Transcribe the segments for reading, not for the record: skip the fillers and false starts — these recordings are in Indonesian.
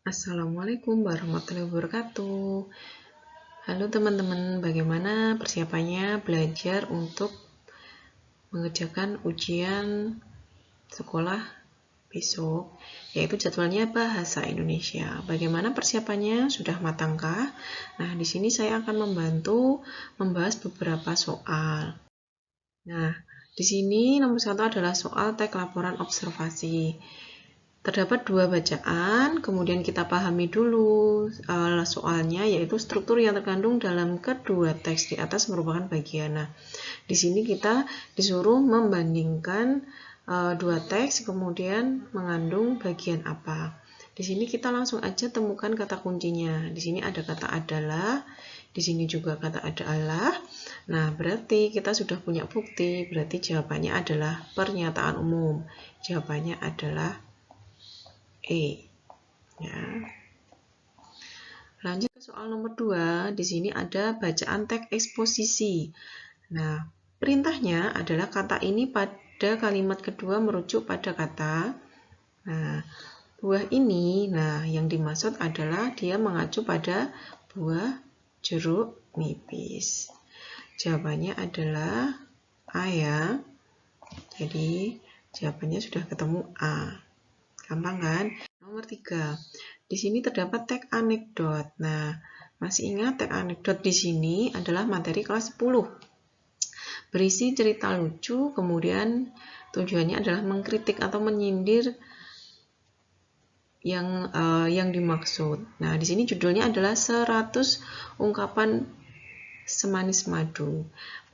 Assalamualaikum warahmatullahi wabarakatuh. Halo teman-teman, bagaimana persiapannya belajar untuk mengerjakan ujian sekolah besok, yaitu jadwalnya bahasa Indonesia. Bagaimana persiapannya? Sudah matangkah? Nah, di sini saya akan membantu membahas beberapa soal. Nah, di sini nomor 1 adalah soal teks laporan observasi. Terdapat 2 bacaan, kemudian kita pahami dulu soalnya, yaitu struktur yang terkandung dalam kedua teks di atas merupakan bagian. Nah, di sini kita disuruh membandingkan 2 teks, kemudian mengandung bagian apa. Di sini kita langsung aja temukan kata kuncinya. Di sini ada kata adalah, di sini juga kata adalah. Nah, berarti kita sudah punya bukti, berarti jawabannya adalah pernyataan umum. Jawabannya adalah E. Ya. Lanjut ke soal nomor 2. Di sini ada bacaan teks eksposisi. Nah, perintahnya adalah kata ini pada kalimat kedua merujuk pada kata. Nah, buah ini, yang dimaksud adalah dia mengacu pada buah jeruk nipis. Jawabannya adalah A ya. Jadi, jawabannya sudah ketemu A. Gampang kan? Nomor 3. Di sini terdapat teks anekdot. Nah, masih ingat teks anekdot di sini adalah materi kelas 10. Berisi cerita lucu, kemudian tujuannya adalah mengkritik atau menyindir yang dimaksud. Nah, di sini judulnya adalah 100 ungkapan semanis madu.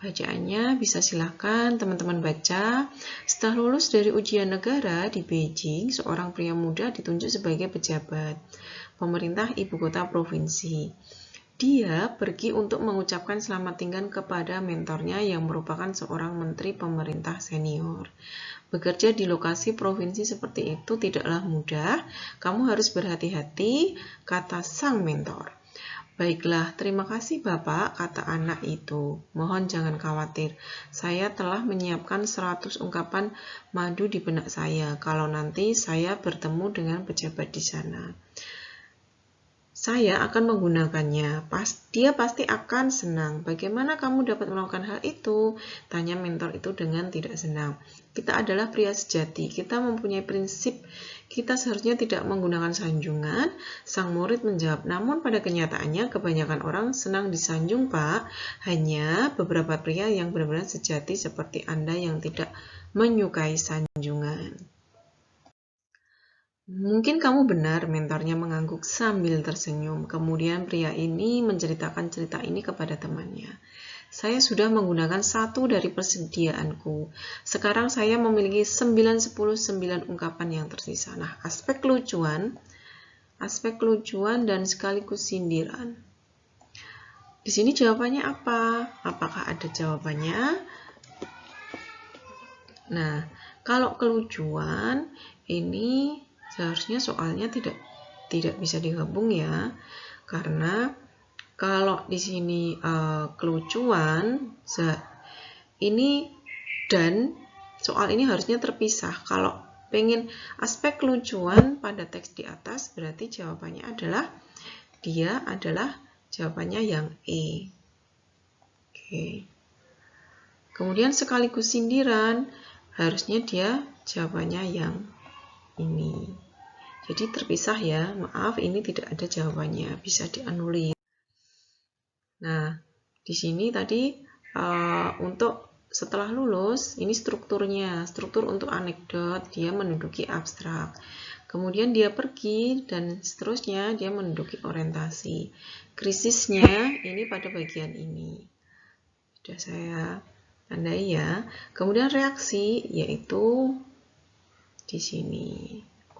Bacaannya bisa silahkan teman-teman baca. Setelah lulus dari ujian negara di Beijing, seorang pria muda ditunjuk sebagai pejabat pemerintah ibu kota provinsi. Dia pergi untuk mengucapkan selamat tinggal kepada mentornya yang merupakan seorang menteri pemerintah senior. Bekerja di lokasi provinsi seperti itu tidaklah mudah. Kamu harus berhati-hati, kata sang mentor. Baiklah, terima kasih Bapak, kata anak itu. Mohon jangan khawatir, saya telah menyiapkan 100 ungkapan madu di benak saya kalau nanti saya bertemu dengan pejabat di sana. Saya akan menggunakannya. Dia pasti akan senang. Bagaimana kamu dapat melakukan hal itu? Tanya mentor itu dengan tidak senang. Kita adalah pria sejati. Kita mempunyai prinsip. Kita seharusnya tidak menggunakan sanjungan. Sang murid menjawab, namun pada kenyataannya kebanyakan orang senang disanjung, Pak. Hanya beberapa pria yang benar-benar sejati seperti Anda yang tidak menyukai sanjungan. Mungkin kamu benar, mentornya mengangguk sambil tersenyum. Kemudian pria ini menceritakan cerita ini kepada temannya. Saya sudah menggunakan 1 dari persediaanku. Sekarang saya memiliki 9 ungkapan yang tersisa. Nah, aspek kelucuan dan sekaligus sindiran. Di sini jawabannya apa? Apakah ada jawabannya? Nah, kalau kelucuan ini seharusnya soalnya tidak bisa digabung ya, karena kalau di sini kelucuan ini dan soal ini harusnya terpisah. Kalau pengen aspek kelucuan pada teks di atas, berarti jawabannya adalah jawabannya yang E. Oke. Kemudian sekaligus sindiran, harusnya dia jawabannya yang ini. Jadi terpisah ya, maaf ini tidak ada jawabannya, bisa dianulir. Nah, di sini tadi untuk setelah lulus, ini strukturnya, struktur untuk anekdot, dia menduduki abstrak. Kemudian dia pergi dan seterusnya dia menduduki orientasi. Krisisnya ini pada bagian ini. Sudah saya tandai ya. Kemudian reaksi yaitu di sini.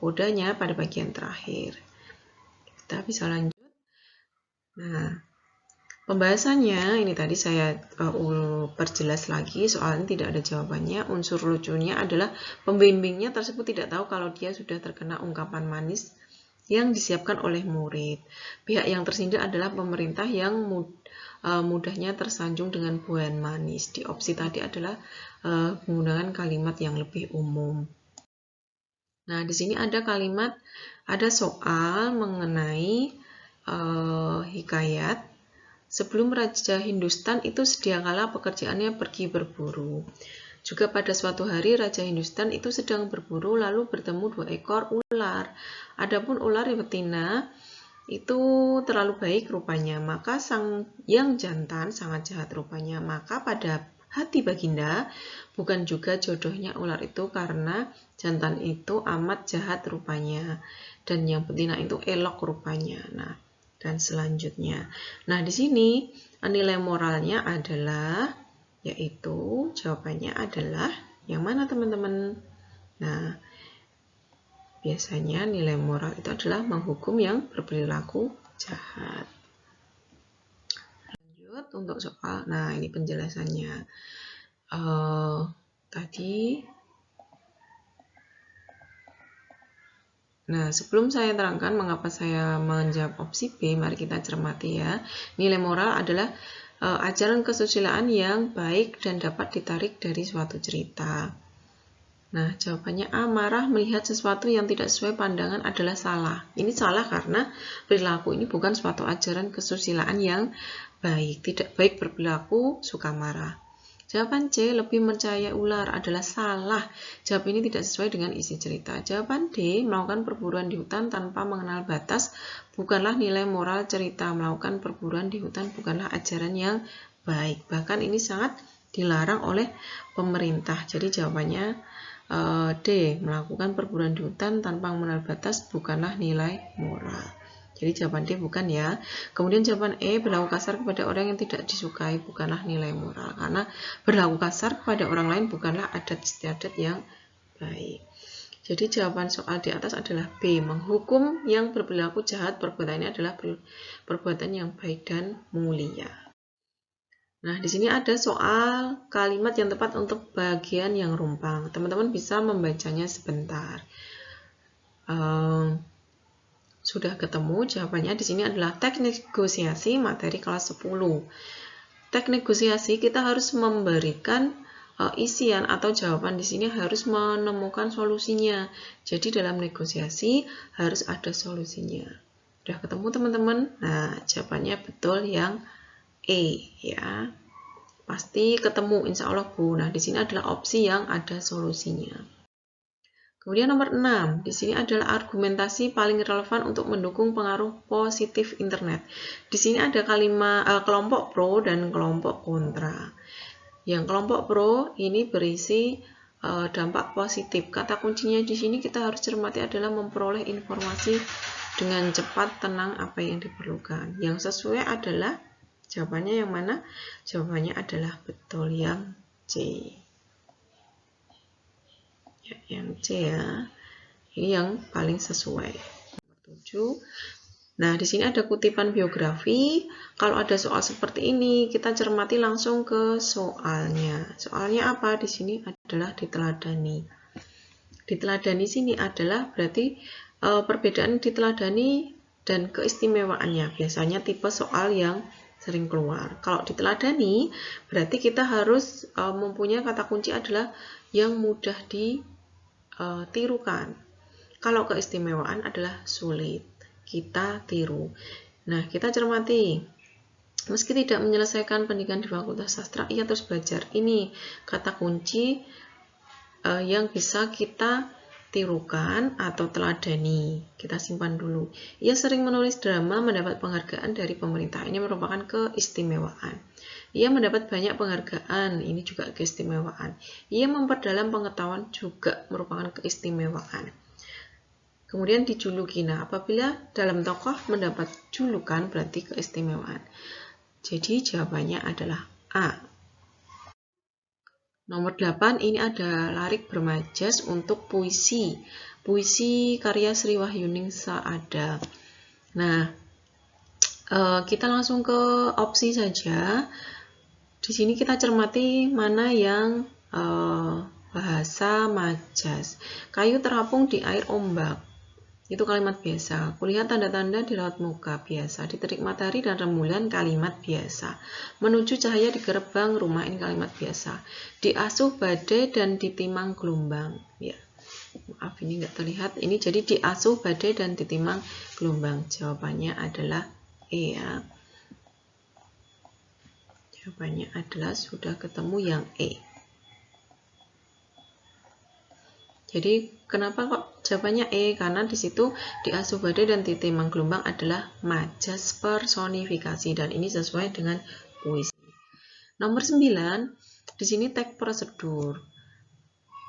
Kodenya pada bagian terakhir. Kita bisa lanjut. Nah, pembahasannya ini tadi saya perjelas lagi, soalnya tidak ada jawabannya. Unsur lucunya adalah pembimbingnya tersebut tidak tahu kalau dia sudah terkena ungkapan manis yang disiapkan oleh murid. Pihak yang tersindir adalah pemerintah yang mudahnya tersanjung dengan buahan manis. Di opsi tadi adalah menggunakan kalimat yang lebih umum. Nah, di sini ada kalimat, ada soal mengenai hikayat. Sebelum Raja Hindustan itu sediakala pekerjaannya pergi berburu. Juga pada suatu hari Raja Hindustan itu sedang berburu lalu bertemu 2 ekor ular. Adapun ular yang betina itu terlalu baik rupanya, maka sang yang jantan sangat jahat rupanya. Maka pada hati Baginda bukan juga jodohnya ular itu karena jantan itu amat jahat rupanya dan yang betina itu elok rupanya. Nah, dan selanjutnya. Nah, di sini nilai moralnya adalah, yaitu jawabannya adalah yang mana teman-teman? Nah, biasanya nilai moral itu adalah menghukum yang berperilaku jahat. Lanjut untuk soal, nah ini penjelasannya. Tadi, nah sebelum saya terangkan mengapa saya menjawab opsi B, mari kita cermati ya. Nilai moral adalah ajaran kesusilaan yang baik dan dapat ditarik dari suatu cerita. Nah, jawabannya A, marah melihat sesuatu yang tidak sesuai pandangan adalah salah. Ini salah karena perilaku ini bukan suatu ajaran kesusilaan yang baik. Tidak baik berperilaku, suka marah. Jawaban C, lebih percaya ular adalah salah. Jawab ini tidak sesuai dengan isi cerita. Jawaban D, melakukan perburuan di hutan tanpa mengenal batas bukanlah nilai moral cerita. Melakukan perburuan di hutan bukanlah ajaran yang baik. Bahkan ini sangat dilarang oleh pemerintah. Jadi jawabannya D, melakukan perburuan di hutan tanpa mengenal batas bukanlah nilai moral. Jadi jawaban D bukan ya. Kemudian jawaban E, berlaku kasar kepada orang yang tidak disukai bukanlah nilai moral. Karena berlaku kasar kepada orang lain bukanlah adat istiadat yang baik. Jadi jawaban soal di atas adalah B, menghukum yang berperilaku jahat perbuatannya adalah perbuatan yang baik dan mulia. Nah, di sini ada soal kalimat yang tepat untuk bagian yang rumpang. Teman-teman bisa membacanya sebentar. Sudah ketemu jawabannya. Di sini adalah teknik negosiasi materi kelas 10. Teknik negosiasi kita harus memberikan isian atau jawaban di sini harus menemukan solusinya. Jadi dalam negosiasi harus ada solusinya. Sudah ketemu teman-teman? Nah, jawabannya betul yang E ya. Pasti ketemu insya Allah Bu. Nah, di sini adalah opsi yang ada solusinya. Kemudian nomor 6, di sini adalah argumentasi paling relevan untuk mendukung pengaruh positif internet. Di sini ada kalimat kelompok pro dan kelompok kontra. Yang kelompok pro ini berisi dampak positif. Kata kuncinya di sini kita harus cermati adalah memperoleh informasi dengan cepat, tenang, apa yang diperlukan. Yang sesuai adalah jawabannya yang mana? Jawabannya adalah betul yang C. Ya, yang C ya. Ini yang paling sesuai. Nomor 7. Nah, di sini ada kutipan biografi. Kalau ada soal seperti ini, kita cermati langsung ke soalnya. Soalnya apa? Di sini adalah diteladani. Diteladani sini adalah berarti perbedaan diteladani dan keistimewaannya. Biasanya tipe soal yang sering keluar. Kalau diteladani, berarti kita harus mempunyai kata kunci adalah yang mudah ditirukan. Kalau keistimewaan adalah sulit, kita tiru. Nah, kita cermati. Meski tidak menyelesaikan pendidikan di Fakultas Sastra, ia terus belajar. Ini kata kunci yang bisa kita tirukan atau teladani. Kita simpan dulu. Ia sering menulis drama, mendapat penghargaan dari pemerintah. Ini merupakan keistimewaan. Ia mendapat banyak penghargaan. Ini juga keistimewaan. Ia memperdalam pengetahuan, juga merupakan keistimewaan. Kemudian dijuluki. Nah, apabila dalam tokoh mendapat julukan berarti keistimewaan. Jadi jawabannya adalah A. Nomor 8 ini ada larik bermajas untuk puisi. Puisi karya Sri Wahyuningsa ada. Nah, kita langsung ke opsi saja. Di sini kita cermati mana yang bahasa majas. Kayu terapung di air ombak. Itu kalimat biasa. Kulihat tanda-tanda di raut muka biasa. Diterik matahari dan rembulan kalimat biasa. Menuju cahaya di gerbang rumah ini kalimat biasa. Diasuh badai dan ditimang gelombang. Ya. maaf ini nggak terlihat. Ini jadi diasuh badai dan ditimang gelombang. Jawabannya adalah E ya. Jawabannya adalah sudah ketemu yang E. Jadi kenapa kok jawabannya E? Karena di situ diasuh badai dan ditimang gelombang adalah majas personifikasi dan ini sesuai dengan puisi. Nomor 9, di sini teks prosedur.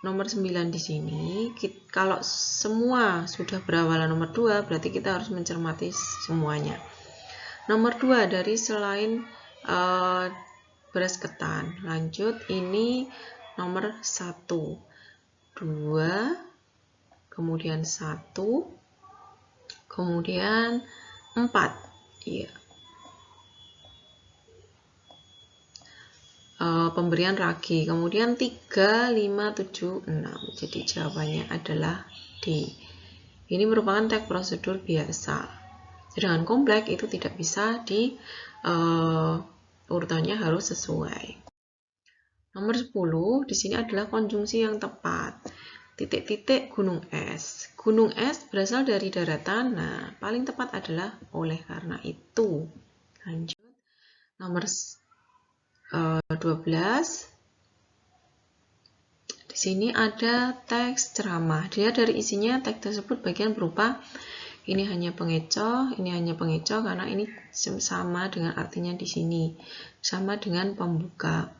Nomor 9 di sini, kalau semua sudah berawalan nomor 2, berarti kita harus mencermati semuanya. Nomor 2 dari selain beras ketan. Lanjut, ini nomor 1, 2, kemudian 1, kemudian 4. Iya. Pemberian ragi, kemudian 3, 5, 7, 6. Jadi jawabannya adalah D. Ini merupakan teks prosedur biasa. Sedangkan kompleks itu tidak bisa di urutannya harus sesuai. Nomor 10 di sini adalah konjungsi yang tepat. Titik-titik gunung es. Gunung es berasal dari daratan. Nah, paling tepat adalah oleh karena itu. Lanjut. Nomor 12. Di sini ada teks ceramah. Dia dari isinya teks tersebut bagian berupa ini hanya pengecoh, ini hanya pengecoh karena ini sama dengan artinya di sini. Sama dengan pembuka.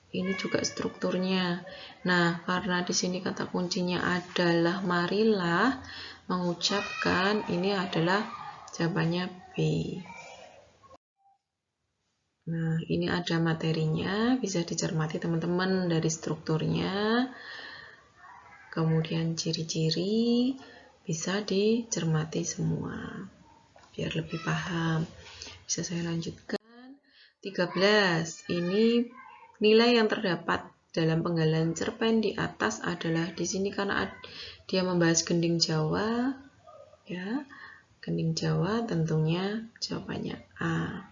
Ini juga strukturnya. Nah, karena di sini kata kuncinya adalah marilah mengucapkan, ini adalah jawabannya B. Nah, ini ada materinya, bisa dicermati teman-teman dari strukturnya. Kemudian ciri-ciri bisa dicermati semua. Biar lebih paham. Bisa saya lanjutkan. 13. Ini nilai yang terdapat dalam penggalan cerpen di atas adalah di sini karena dia membahas gending Jawa. Ya. Gending Jawa tentunya jawabannya A.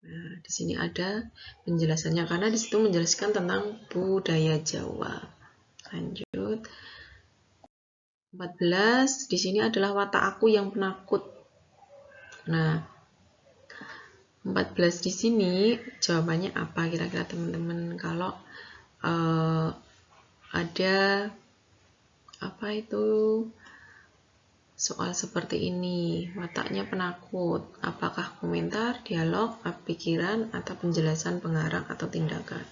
Nah, di sini ada penjelasannya karena di situ menjelaskan tentang budaya Jawa. Lanjut. 14, di sini adalah watak aku yang penakut. Nah, 14 di sini jawabannya apa kira-kira teman-teman? Kalau ada apa itu soal seperti ini, wataknya penakut, apakah komentar, dialog, pikiran, atau penjelasan pengarang atau tindakan?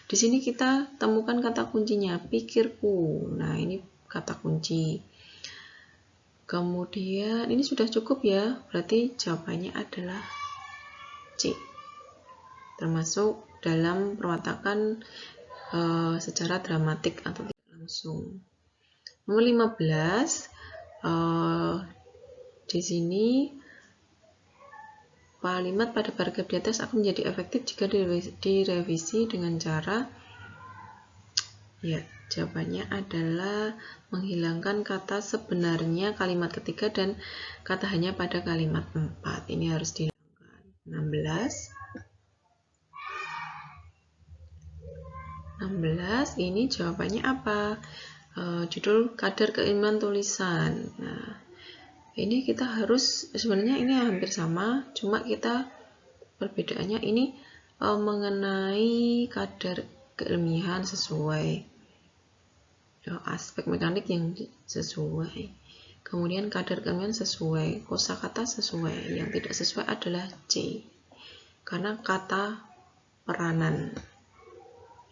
Di sini kita temukan kata kuncinya, pikirku. Nah, ini kata kunci. Kemudian, ini sudah cukup ya, berarti jawabannya adalah C. Termasuk dalam perwatakan secara dramatik atau tidak langsung. Nomor 15, di sini kalimat pada paragraf di atas akan menjadi efektif jika direvisi dengan cara, ya jawabannya adalah menghilangkan kata sebenarnya kalimat ketiga dan kata hanya pada kalimat 4. Ini harus dihilangkan. 16 ini jawabannya apa? Judul kadar keilmuan tulisan. Nah, ini kita harus, sebenarnya ini hampir sama, cuma kita perbedaannya ini mengenai kadar keilmiahan sesuai aspek mekanik yang sesuai. Kemudian kadar keilmiahan sesuai, kosakata sesuai. Yang tidak sesuai adalah C, karena kata peranan.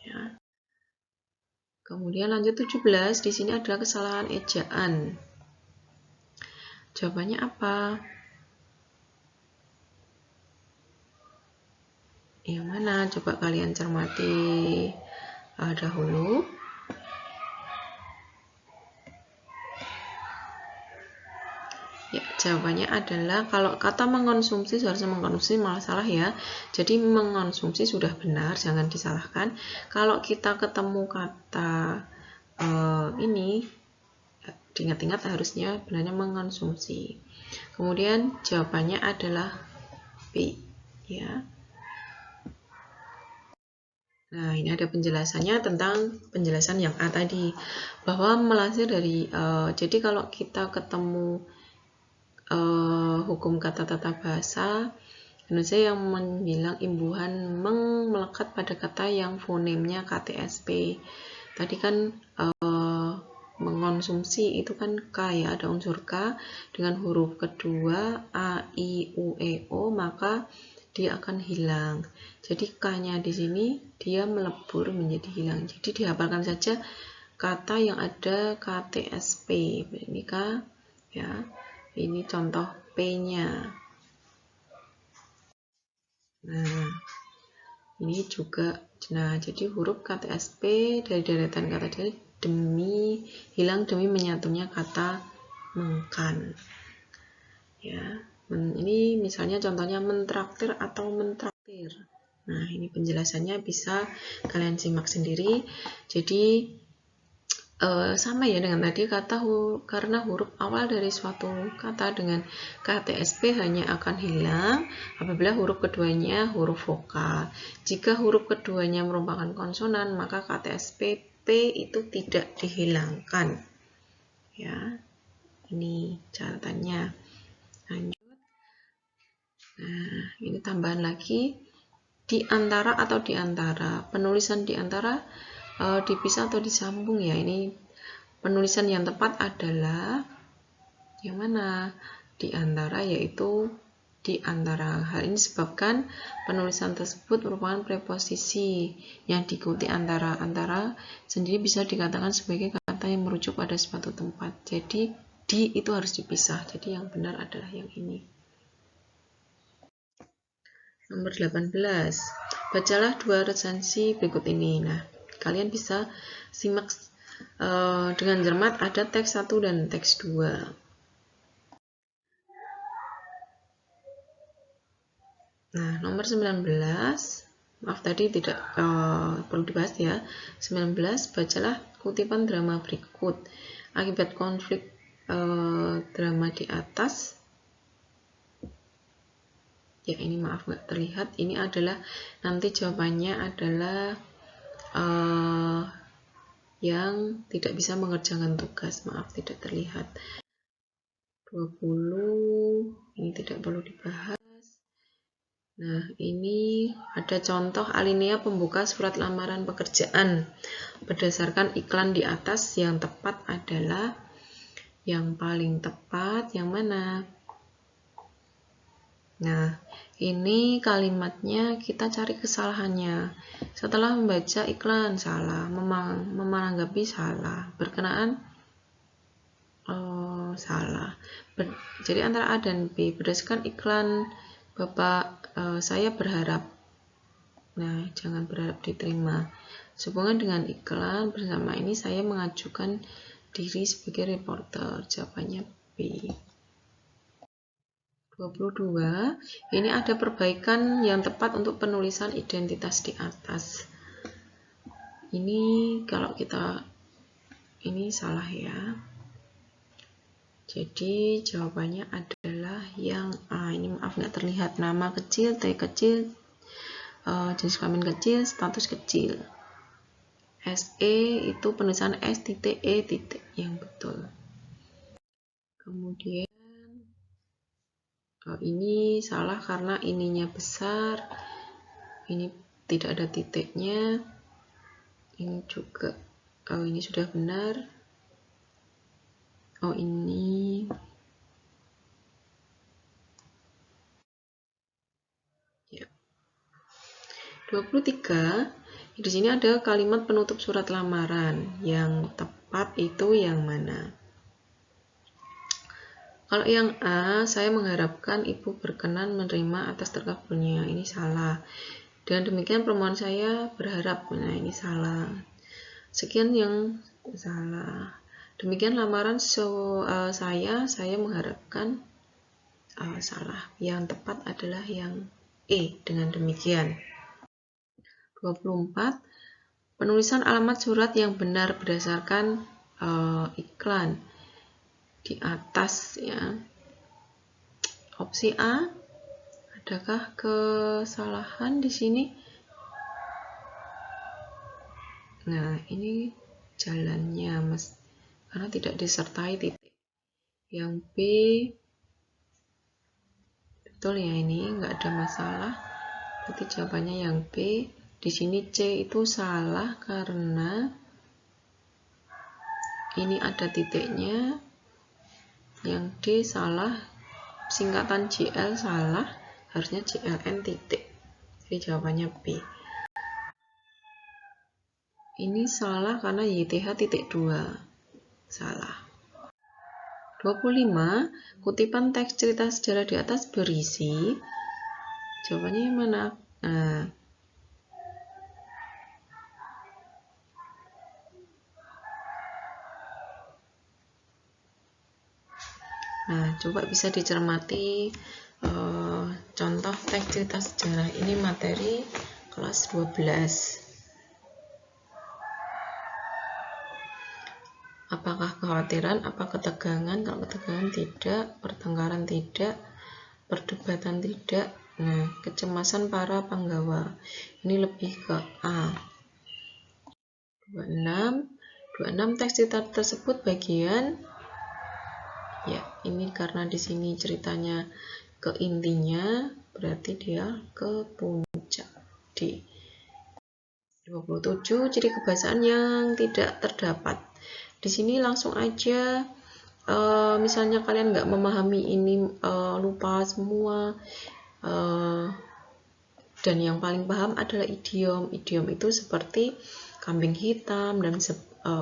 Ya. Kemudian lanjut 17, di sini adalah kesalahan ejaan. Jawabannya apa? Yang mana? Coba kalian cermati dahulu. Ya, jawabannya adalah kalau kata mengkonsumsi seharusnya mengkonsumsi, malah salah ya. Jadi mengkonsumsi sudah benar, jangan disalahkan. Kalau kita ketemu kata ini, diingat-ingat harusnya benarnya mengkonsumsi. Kemudian jawabannya adalah B, ya. Nah, ini ada penjelasannya tentang penjelasan yang A tadi, bahwa melansir dari jadi kalau kita ketemu hukum kata tata bahasa Indonesia yang bilang imbuhan meng melekat pada kata yang fonemnya KTSP. Tadi kan mengonsumsi itu kan K ya, ada unsur K dengan huruf kedua A, I, U, E, O, maka dia akan hilang. Jadi K-nya di sini dia melebur menjadi hilang. Jadi dihafalkan saja kata yang ada KTSP. Ini K ya. Ini contoh P-nya. Nah, ini juga jadi huruf KTSP dari deretan kata dari demi hilang demi menyatunya kata mengkan. Ya. Ini misalnya contohnya mentraktir atau mentraktir. Nah, ini penjelasannya bisa kalian simak sendiri. Jadi sama ya dengan tadi kata karena huruf awal dari suatu kata dengan KTSP hanya akan hilang apabila huruf keduanya huruf vokal. Jika huruf keduanya merupakan konsonan, maka KTSP P itu tidak dihilangkan. Ya. Ini catatannya. Lanjut. Nah, ini tambahan lagi di antara atau di antara. Penulisan di antara dipisah atau disambung ya. Ini penulisan yang tepat adalah yang mana? Di antara, yaitu di antara. Hal ini disebabkan penulisan tersebut merupakan preposisi yang diikuti antara. Antara sendiri bisa dikatakan sebagai kata yang merujuk pada suatu tempat. Jadi di itu harus dipisah. Jadi yang benar adalah yang ini. Nomor 18. Bacalah 2 resensi berikut ini. Nah, kalian bisa simak dengan cermat, ada teks 1 dan teks 2. Nah, nomor 19. Maaf tadi tidak perlu dibahas ya. 19. Bacalah kutipan drama berikut. Akibat konflik drama di atas. Ya, ini maaf nggak terlihat. Ini adalah nanti jawabannya adalah yang tidak bisa mengerjakan tugas. Maaf tidak terlihat. 20. Ini tidak perlu dibahas. Nah, ini ada contoh alinea pembuka surat lamaran pekerjaan. Berdasarkan iklan di atas, yang tepat adalah yang paling tepat yang mana? Nah, ini kalimatnya kita cari kesalahannya. Setelah membaca iklan, salah. Menanggapi, salah. Berkenaan, salah. Jadi antara A dan B, berdasarkan iklan Bapak, saya berharap. Nah, jangan berharap diterima. Sehubungan dengan iklan, bersama ini saya mengajukan diri sebagai reporter. Jawabannya B. 22. Ini ada perbaikan yang tepat untuk penulisan identitas di atas. Ini kalau kita ini salah ya. Jadi jawabannya adalah yang A. Ini maaf nggak terlihat, nama kecil, T kecil, jenis kelamin kecil, status kecil. SE itu penulisan S titik E titik yang betul. Kemudian ini salah karena ininya besar, ini tidak ada titiknya. Ini juga ini sudah benar. Ini ya. 23. Di sini ada kalimat penutup surat lamaran. Yang tepat itu yang mana? Kalau yang A, saya mengharapkan ibu berkenan menerima atas terkabulnya. Ini salah. Dengan demikian permohonan saya berharap. Nah, ini salah. Sekian yang salah. Demikian lamaran saya mengharapkan salah. Yang tepat adalah yang E. Dengan demikian. 24. Penulisan alamat surat yang benar berdasarkan iklan di atas ya. Opsi A, adakah kesalahan di sini? Nah, ini jalannya, Mas, karena tidak disertai titik. Yang B, betul ya, ini nggak ada masalah. Berarti jawabannya yang B. Di sini C itu salah karena ini ada titiknya. Yang D salah, singkatan JL salah, harusnya JLN titik. Jadi jawabannya B. Ini salah karena YTH titik 2. Salah. 25. Kutipan teks cerita sejarah di atas berisi. Jawabannya yang mana? Nah, coba bisa dicermati contoh teks cerita sejarah. Ini materi kelas 12. Apakah kekhawatiran, apa ketegangan? Kalau ketegangan tidak, pertengkaran tidak, perdebatan tidak. Nah, kecemasan para penggawa. Ini lebih ke A. 26 teks cerita tersebut bagian, ya ini karena di sini ceritanya ke intinya, berarti dia ke puncak. D. 27 ciri kebahasaan yang tidak terdapat. Di sini langsung aja, misalnya kalian nggak memahami ini, lupa semua, dan yang paling paham adalah idiom. Idiom itu seperti kambing hitam dan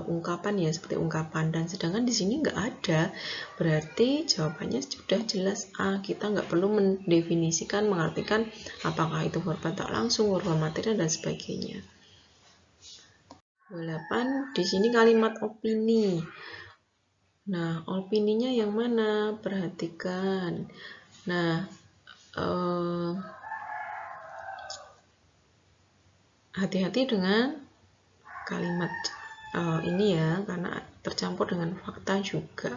ungkapan, ya seperti ungkapan, dan sedangkan di sini nggak ada, berarti jawabannya sudah jelas A. Kita nggak perlu mendefinisikan, mengartikan apakah itu verba tak langsung, verba material, dan sebagainya. 28. Di sini kalimat opini. Nah, opininya yang mana? Perhatikan. Nah, hati-hati dengan kalimat ini ya, karena tercampur dengan fakta juga.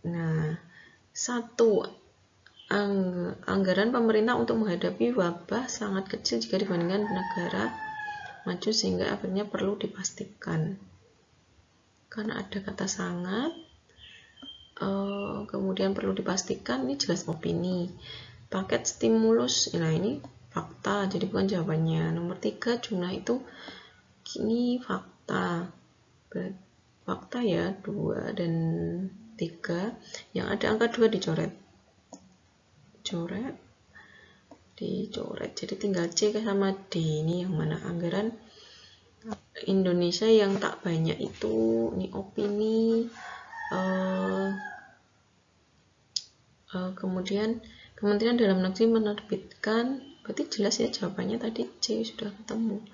Nah, 1. Anggaran pemerintah untuk menghadapi wabah sangat kecil jika dibandingkan negara maju, sehingga akhirnya perlu dipastikan. Karena ada kata sangat, kemudian perlu dipastikan, ini jelas opini. Paket stimulus, nah ini fakta, jadi bukan jawabannya. Nomor 3, jumlah itu ini fakta. Fakta ya, 2 dan 3. Yang ada angka 2 dicoret. Dicoret. Jadi tinggal C sama D. Ini yang mana? Anggaran Indonesia yang tak banyak itu, ini opini. Kemudian Kementerian Dalam Negeri menerbitkan, berarti jelas ya jawabannya tadi C sudah ketemu.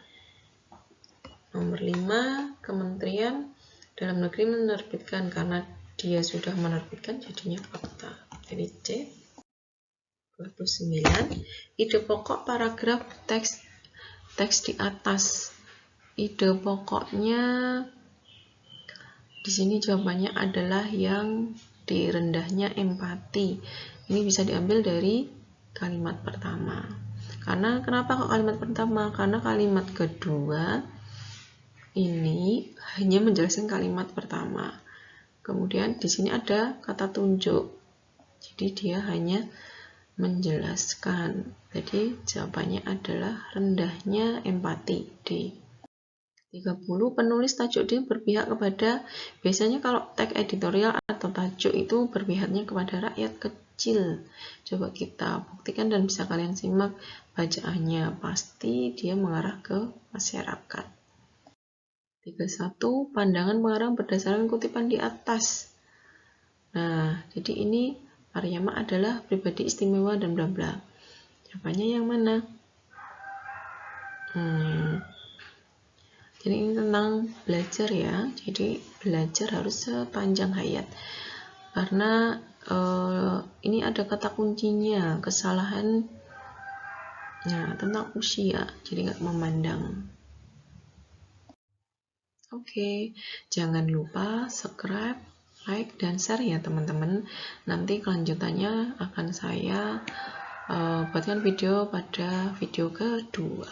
Nomor 5, Kementerian Dalam Negeri menerbitkan, karena dia sudah menerbitkan jadinya fakta. Jadi C. 29. Ide pokok paragraf teks di atas. Ide pokoknya di sini jawabannya adalah yang di rendahnya empati. Ini bisa diambil dari kalimat pertama. Karena kenapa kok kalimat pertama? Karena kalimat kedua ini hanya menjelaskan kalimat pertama. Kemudian di sini ada kata tunjuk. Jadi dia hanya menjelaskan. Jadi jawabannya adalah rendahnya empati. D. 30. Penulis tajuk D berpihak kepada, biasanya kalau teks editorial atau tajuk itu berpihaknya kepada rakyat kecil. Coba kita buktikan dan bisa kalian simak bacaannya. Pasti dia mengarah ke masyarakat. 31. Pandangan pengarang berdasarkan kutipan di atas. Nah, jadi ini Aryama adalah pribadi istimewa dan bla bla. Jawabannya yang mana? Jadi ini tentang belajar ya. Jadi belajar harus sepanjang hayat. Karena ini ada kata kuncinya, kesalahan. Nah, tentang usia. Jadi nggak memandang. Oke, jangan lupa subscribe, like, dan share ya teman-teman. Nanti kelanjutannya akan saya buatkan video pada video kedua.